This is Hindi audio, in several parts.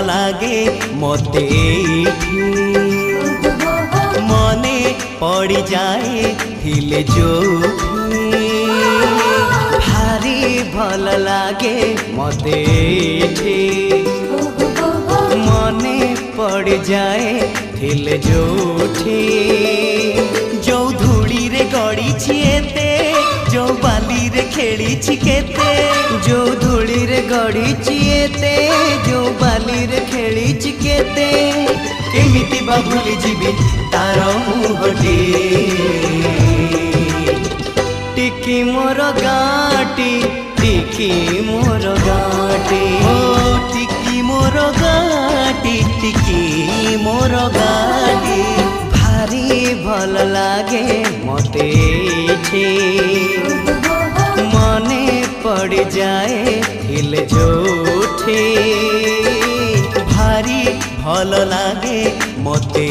लागे मते मने पड़ी जाए हिले जो भारी भल लागे मते मने पड़ जाए हिले जोठी जो धूली रे गड़ी छिएते जो बाली रे खेली छिकेते जो धूली रे गड़ी छिएते जो बाली रे खेली छिकेते केमिति बा भूली जीवी तार मुहटी टिकी मोर गाटी टिकी मोर गाटी ओ टिकी मोर गाटी टिकी मोर गाटी भारी भल लागे मते मने पड़ जाए हिल जोठे भारी भल लागे मते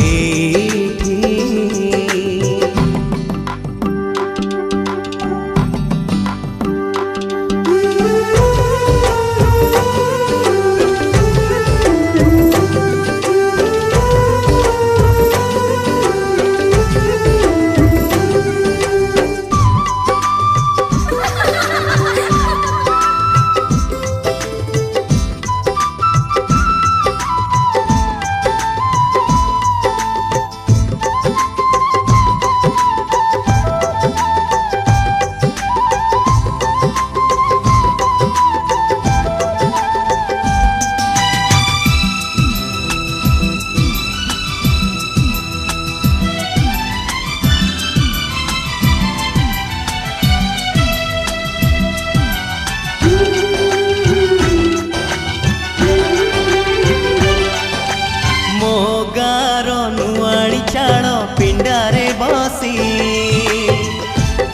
पिंडारे बसी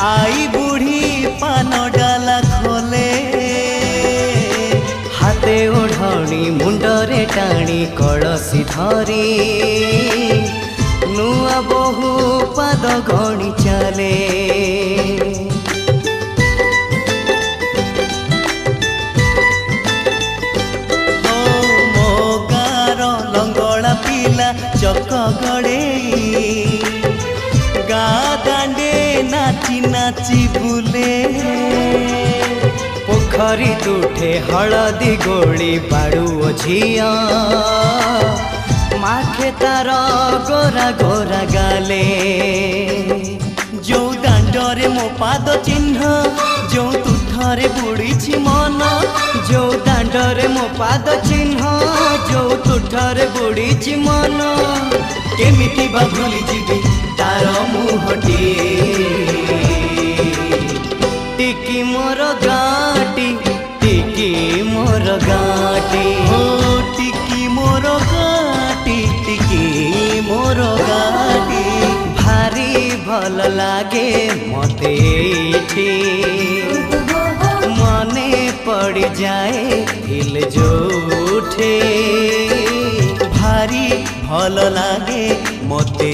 आई बुढ़ी पान डाला खोले हाथे ओढ़णी मुंडरे टाणी कलसी धरी नुआ बहु पाद गणी चले मो गार लंगड़ा पिला चक गड़े दांडे नाची नाची बुले पोखरी तुठे हलदी गोली बाड़ू झिया माखे तार गोरा गोरा गाले जो दांडरे मो पाद चिन्ह जो तुठरे बुड़ी मन जो दांडरे मो पाद चिन्ह जो तुठरे बुड़ी मन केमिति बा भूली जीवी तार मुहटी टिकी मोर गाटी टिकी मोर गाटी ओ टिकी मोर गाटी टिकी मोर गाटी भारी भल लागे मते मने पड़ जाए हिल जोठे भारी भल लागे मते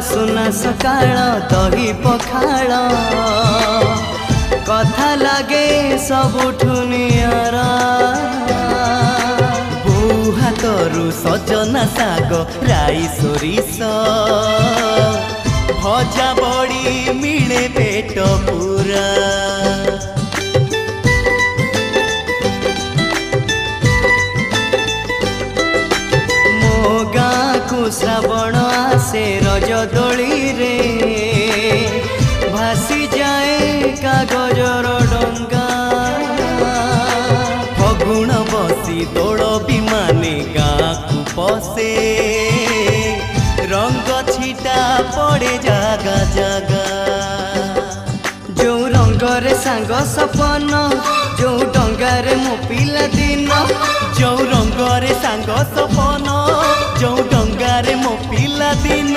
सुना सकाळ दही पखाळ कथा लगे सबुठु नियारा बो हाथरू सजना साग राई सोरिष भजा बड़ी मिले पेट पूरा श्रावण आसे रज दोली रे भासी जाए कागजर डंगा फगुण बसी दौड़ विमाने गाँ को पसे रंग छिटा पड़े जागा जागा जो रंगरे सांग सपन जो डंगारे मो पिला दिन जो रंगरे सांग सपन जो डंगारे मो पिला दिन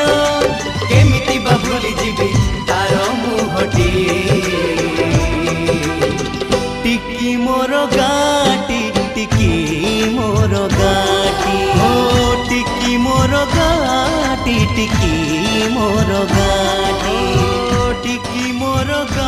केमिति बा भूली जीवी तार मुहटी टिकी मोर गाटी टिकी मोर गाटी हो टिकी मोर गाटी टिकी मोर गाटी टिकी मोर गाटी।